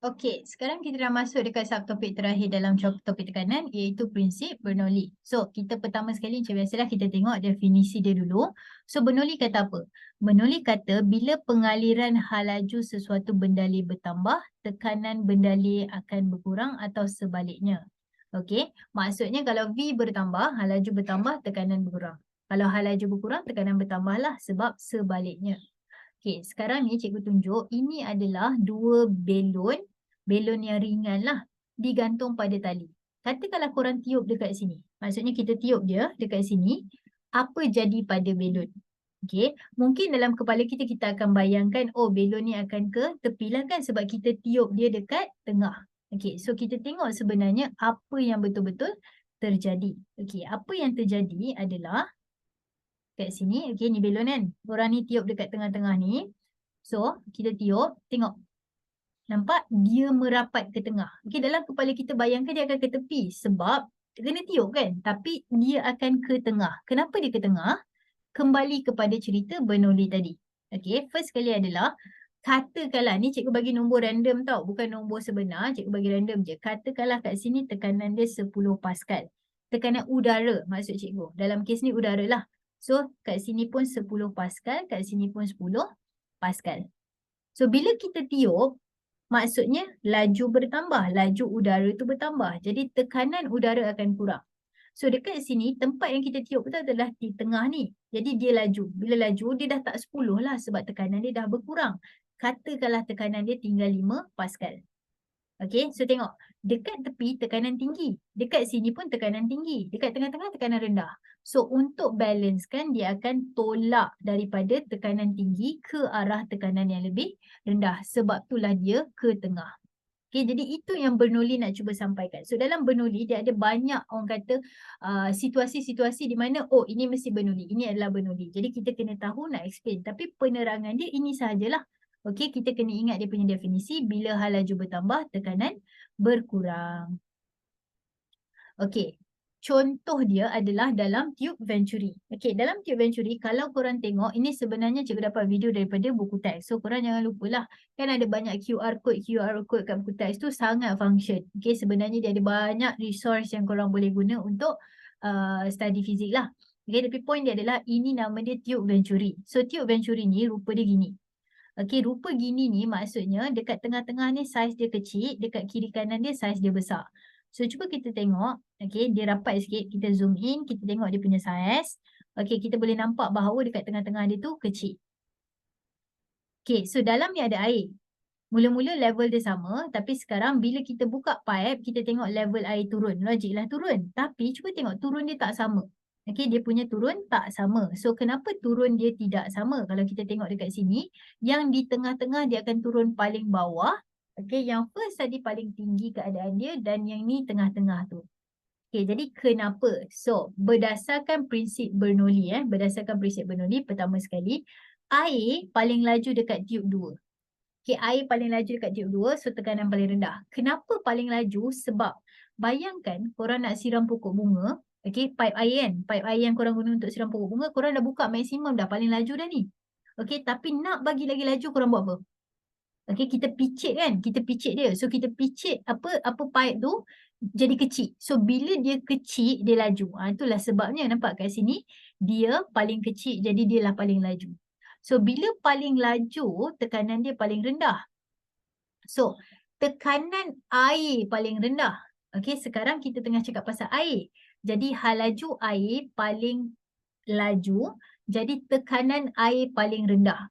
Okey, sekarang kita dah masuk dekat subtopik terakhir dalam topik tekanan iaitu prinsip Bernoulli. So, kita pertama sekali macam biasalah kita tengok definisi dia dulu. So, Bernoulli kata apa? Bernoulli kata bila pengaliran hal laju sesuatu bendali bertambah, tekanan bendali akan berkurang atau sebaliknya. Okey, maksudnya kalau V bertambah, hal laju bertambah, tekanan berkurang. Kalau hal laju berkurang, tekanan bertambahlah sebab sebaliknya. Okey, sekarang ni cikgu tunjuk ini adalah dua belon yang ringan lah, digantung pada tali. Katakanlah korang tiup dekat sini. Maksudnya kita tiup dia dekat sini, apa jadi pada belon? Okey, mungkin dalam kepala kita, kita akan bayangkan, oh belon ni akan ke tepi lah kan sebab kita tiup dia dekat tengah. Okey, so kita tengok sebenarnya apa yang betul-betul terjadi. Okey, apa yang terjadi adalah kat sini, okey ni belon kan. Korang ni tiup dekat tengah-tengah ni. So, kita tiup, tengok. Nampak? Dia merapat ke tengah. Okey, dalam kepala kita bayangkan dia akan ke tepi sebab kena tiup kan. Tapi dia akan ke tengah. Kenapa dia ke tengah? Kembali kepada cerita Bernoulli tadi. Okey, first sekali adalah katakanlah, ni cikgu bagi nombor random tau. Bukan nombor sebenar, cikgu bagi random je. Katakanlah kat sini tekanan dia 10 Pascal. Tekanan udara maksud cikgu. Dalam kes ni udara lah. So, kat sini pun 10 Pascal, kat sini pun 10 Pascal. So, bila kita tiup, maksudnya laju bertambah, laju udara tu bertambah. Jadi, tekanan udara akan kurang. So, dekat sini, tempat yang kita tiup tu adalah di tengah ni. Jadi, dia laju. Bila laju, dia dah tak 10 lah sebab tekanan dia dah berkurang. Katakanlah tekanan dia tinggal 5 Pascal. Okey, so tengok. Dekat tepi tekanan tinggi. Dekat sini pun tekanan tinggi. Dekat tengah-tengah tekanan rendah. So, untuk balancekan, dia akan tolak daripada tekanan tinggi ke arah tekanan yang lebih rendah. Sebab itulah dia ke tengah. Okey, jadi itu yang Bernoulli nak cuba sampaikan. So, dalam Bernoulli, dia ada banyak orang kata situasi-situasi di mana, oh ini mesti Bernoulli. Ini adalah Bernoulli. Jadi, kita kena tahu nak explain. Tapi penerangan dia ini sahajalah. Okey, kita kena ingat dia punya definisi. Bila hal laju bertambah, tekanan berkurang. Okey, contoh dia adalah dalam tube Venturi. Okey, dalam tube Venturi, kalau korang tengok, ini sebenarnya cikgu dapat video daripada buku teks. So, korang jangan lupalah. Kan ada banyak QR code kat buku teks tu sangat function. Okey, sebenarnya dia ada banyak resource yang korang boleh guna untuk study fizik lah. Okey, tapi point dia adalah ini nama dia tube Venturi. So, tube Venturi ni rupa dia gini. Okey, rupa gini ni maksudnya dekat tengah-tengah ni saiz dia kecil, dekat kiri kanan dia saiz dia besar. So, cuba kita tengok. Okey, dia rapat sikit. Kita zoom in, kita tengok dia punya saiz. Okey, kita boleh nampak bahawa dekat tengah-tengah dia tu kecil. Okey, so dalam ni ada air. Mula-mula level dia sama, tapi sekarang bila kita buka pipe, kita tengok level air turun. Logiklah turun. Tapi cuba tengok turun dia tak sama. Okey, dia punya turun tak sama. So, kenapa turun dia tidak sama? Kalau kita tengok dekat sini, yang di tengah-tengah dia akan turun paling bawah. Okey, yang first tadi paling tinggi keadaan dia dan yang ni tengah-tengah tu. Okey, jadi kenapa? So, berdasarkan prinsip Bernoulli, berdasarkan prinsip Bernoulli, pertama sekali, air paling laju dekat tiub 2. Okey, air paling laju dekat tiub 2, so tekanan paling rendah. Kenapa paling laju? Sebab bayangkan korang nak siram pokok bunga, okey, pipe air kan, pipe air yang korang guna untuk siram pokok bunga, korang dah buka maksimum dah, paling laju dah ni. Okey, tapi nak bagi lagi laju, korang buat apa? Okey, kita picit kan, kita picit dia. So, kita picit apa pipe tu jadi kecil. So, bila dia kecil, dia laju. Itulah sebabnya nampak kat sini, dia paling kecil, jadi dia lah paling laju. So, bila paling laju, tekanan dia paling rendah. So, tekanan air paling rendah. Okey, sekarang kita tengah cakap pasal air. Jadi, hal laju air paling laju, jadi tekanan air paling rendah.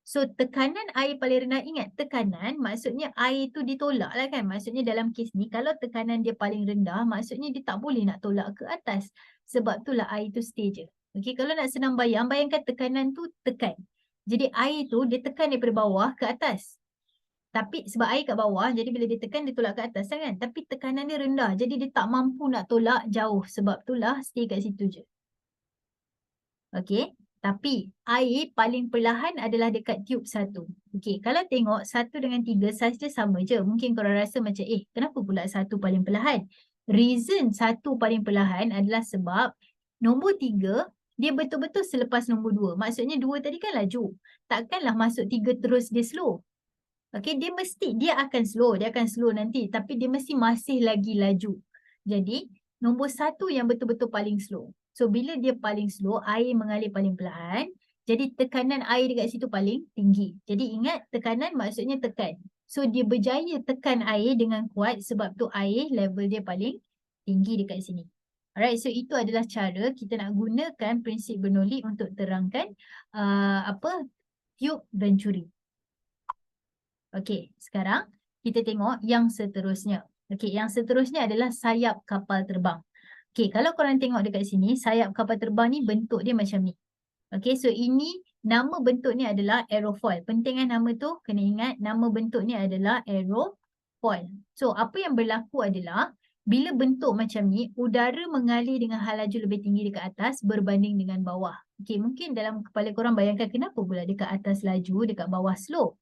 So, tekanan air paling rendah, ingat tekanan maksudnya air tu ditolak lah kan. Maksudnya dalam kes ni, kalau tekanan dia paling rendah, maksudnya dia tak boleh nak tolak ke atas. Sebab itulah air tu stay je. Okey, kalau nak senang bayangkan tekanan tu tekan. Jadi air tu dia tekan daripada bawah ke atas. Tapi sebab air kat bawah, jadi bila dia tekan, dia tolak ke atas kan. Tapi tekanan dia rendah, jadi dia tak mampu nak tolak jauh. Sebab itulah stay kat situ je. Okey, tapi air paling perlahan adalah dekat tiub 1. Okey, kalau tengok 1 dengan 3 saiz dia sama je. Mungkin korang rasa macam kenapa pula 1 paling perlahan? Reason 1 paling perlahan adalah sebab nombor 3 dia betul-betul selepas nombor 2. Maksudnya 2 tadi kan laju. Takkanlah masuk 3 terus dia slow. Okey, dia akan slow nanti, tapi dia mesti masih lagi laju. Jadi, nombor satu yang betul-betul paling slow. So, bila dia paling slow, air mengalir paling perlahan, jadi tekanan air dekat situ paling tinggi. Jadi ingat, tekanan maksudnya tekan. So, dia berjaya tekan air dengan kuat sebab tu air level dia paling tinggi dekat sini. Alright, so itu adalah cara kita nak gunakan prinsip Bernoulli untuk terangkan tube Venturi. Okey, sekarang kita tengok yang seterusnya. Okey, yang seterusnya adalah sayap kapal terbang. Okey, kalau korang tengok dekat sini, sayap kapal terbang ni bentuk dia macam ni. Okey, so ini nama bentuk ni adalah aerofoil. Penting nama tu kena ingat nama bentuk ni adalah aerofoil. So, apa yang berlaku adalah bila bentuk macam ni, udara mengalir dengan hal laju lebih tinggi dekat atas berbanding dengan bawah. Okey, mungkin dalam kepala korang bayangkan kenapa pula dekat atas laju, dekat bawah slow.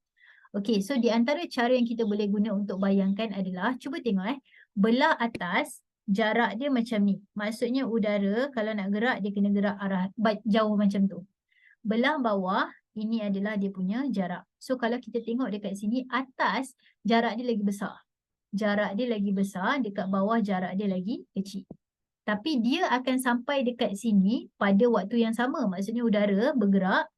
Okey, so di antara cara yang kita boleh guna untuk bayangkan adalah, cuba tengok belah atas jarak dia macam ni. Maksudnya udara kalau nak gerak dia kena gerak arah jauh macam tu. Belah bawah ini adalah dia punya jarak. So kalau kita tengok dekat sini atas jarak dia lagi besar. Jarak dia lagi besar, dekat bawah jarak dia lagi kecil. Tapi dia akan sampai dekat sini pada waktu yang sama. Maksudnya udara bergerak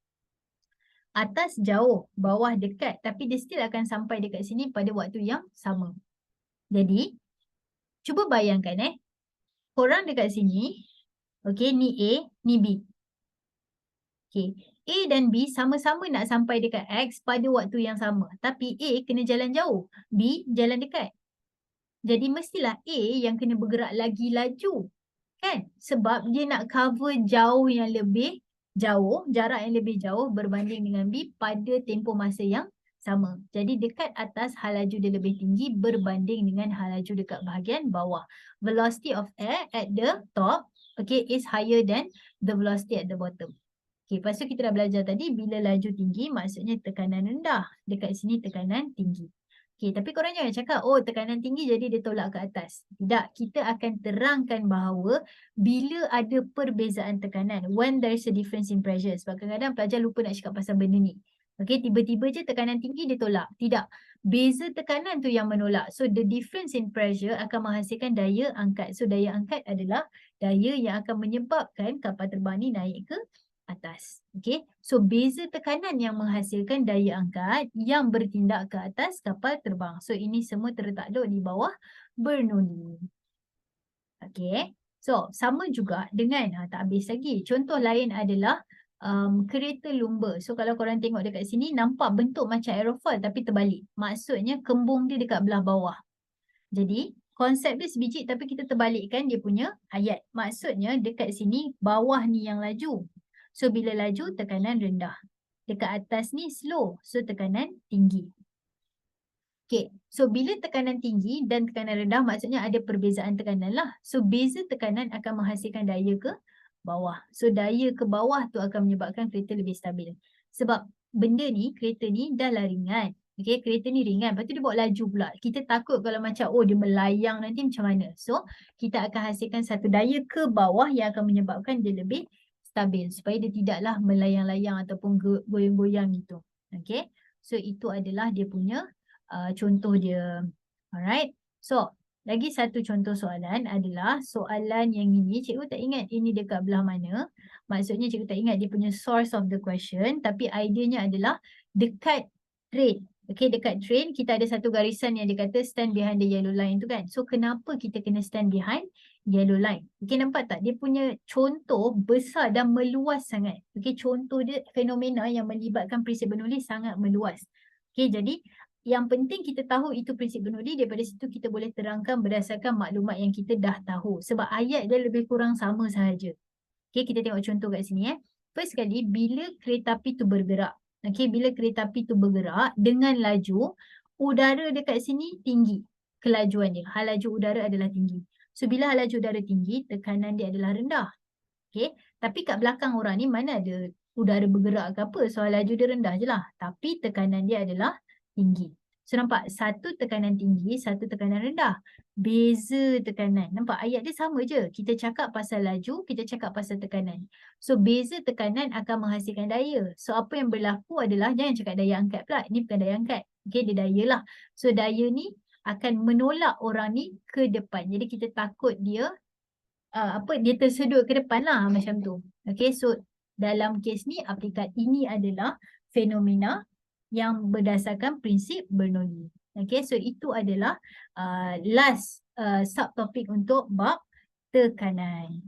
atas jauh, bawah dekat, tapi dia still akan sampai dekat sini pada waktu yang sama. Jadi, cuba bayangkan korang dekat sini, okey, ni A, ni B. Okey, A dan B sama-sama nak sampai dekat X pada waktu yang sama. Tapi A kena jalan jauh, B jalan dekat. Jadi mestilah A yang kena bergerak lagi laju. Kan? Sebab dia nak cover jauh yang lebih jauh, jarak yang lebih jauh berbanding dengan B pada tempoh masa yang sama. Jadi dekat atas hal laju dia lebih tinggi berbanding dengan hal laju dekat bahagian bawah. Velocity of air at the top, okay, is higher than the velocity at the bottom. Okay, lepas tu kita dah belajar tadi bila laju tinggi maksudnya tekanan rendah. Dekat sini tekanan tinggi. Okay, tapi korang jangan cakap, oh tekanan tinggi jadi dia tolak ke atas. Tidak, kita akan terangkan bahawa bila ada perbezaan tekanan, when there is a difference in pressure. Sebab kadang-kadang pelajar lupa nak cakap pasal benda ni. Okay, tiba-tiba je tekanan tinggi dia tolak. Tidak, beza tekanan tu yang menolak. So the difference in pressure akan menghasilkan daya angkat. So daya angkat adalah daya yang akan menyebabkan kapal terbang ni naik ke atas. Okay, so beza tekanan yang menghasilkan daya angkat yang bertindak ke atas kapal terbang. So ini semua tertakluk di bawah Bernoulli. Okay, so sama juga dengan, tak habis lagi. Contoh lain adalah kereta lumba. So kalau korang tengok dekat sini nampak bentuk macam aerofoil tapi terbalik. Maksudnya kembung dia dekat belah bawah. Jadi konsep dia sebiji tapi kita terbalikkan dia punya ayat. Maksudnya dekat sini bawah ni yang laju. So bila laju tekanan rendah. Dekat atas ni slow. So tekanan tinggi. Okay. So bila tekanan tinggi dan tekanan rendah maksudnya ada perbezaan tekanan lah. So beza tekanan akan menghasilkan daya ke bawah. So daya ke bawah tu akan menyebabkan kereta lebih stabil. Sebab benda ni, kereta ni dah lah ringan. Okay, kereta ni ringan. Lepas tu dia bawa laju pula. Kita takut kalau macam, oh dia melayang nanti macam mana. So kita akan hasilkan satu daya ke bawah yang akan menyebabkan dia lebih stabil supaya dia tidaklah melayang-layang ataupun goyang-goyang gitu. Okay. So itu adalah dia punya contoh dia. Alright. So lagi satu contoh soalan adalah soalan yang ini. Cikgu tak ingat ini dekat belah mana. Maksudnya cikgu tak ingat dia punya source of the question. Tapi idenya adalah dekat train. Okay, dekat train kita ada satu garisan yang dia kata stand behind the yellow line tu kan. So kenapa kita kena stand behind yellow line? Okay, nampak tak? Dia punya contoh besar dan meluas sangat. Okay, contoh dia fenomena yang melibatkan prinsip Bernoulli sangat meluas. Okay, jadi yang penting kita tahu itu prinsip Bernoulli. Daripada situ kita boleh terangkan berdasarkan maklumat yang kita dah tahu. Sebab ayat dia lebih kurang sama sahaja. Okay, kita tengok contoh kat sini. First sekali, bila kereta api tu bergerak. Okay, bila kereta api tu bergerak dengan laju, udara dekat sini tinggi kelajuan dia. Hal laju udara adalah tinggi. So, bila hal laju udara tinggi, tekanan dia adalah rendah. Okay, tapi kat belakang orang ni mana ada udara bergerak ke apa. So, hal laju dia rendah je lah. Tapi tekanan dia adalah tinggi. So nampak satu tekanan tinggi, satu tekanan rendah. Beza tekanan. Nampak ayat dia sama je. Kita cakap pasal laju, kita cakap pasal tekanan. So beza tekanan akan menghasilkan daya. So apa yang berlaku adalah, jangan cakap daya angkat pula. Ini bukan daya angkat. Okay, dia daya lah. So daya ni akan menolak orang ni ke depan. Jadi kita takut dia dia tersedut ke depan lah macam tu. Okay, so dalam kes ni aplikat ini adalah fenomena yang berdasarkan prinsip Bernoulli. Okay, so itu adalah last subtopik untuk bab tekanan.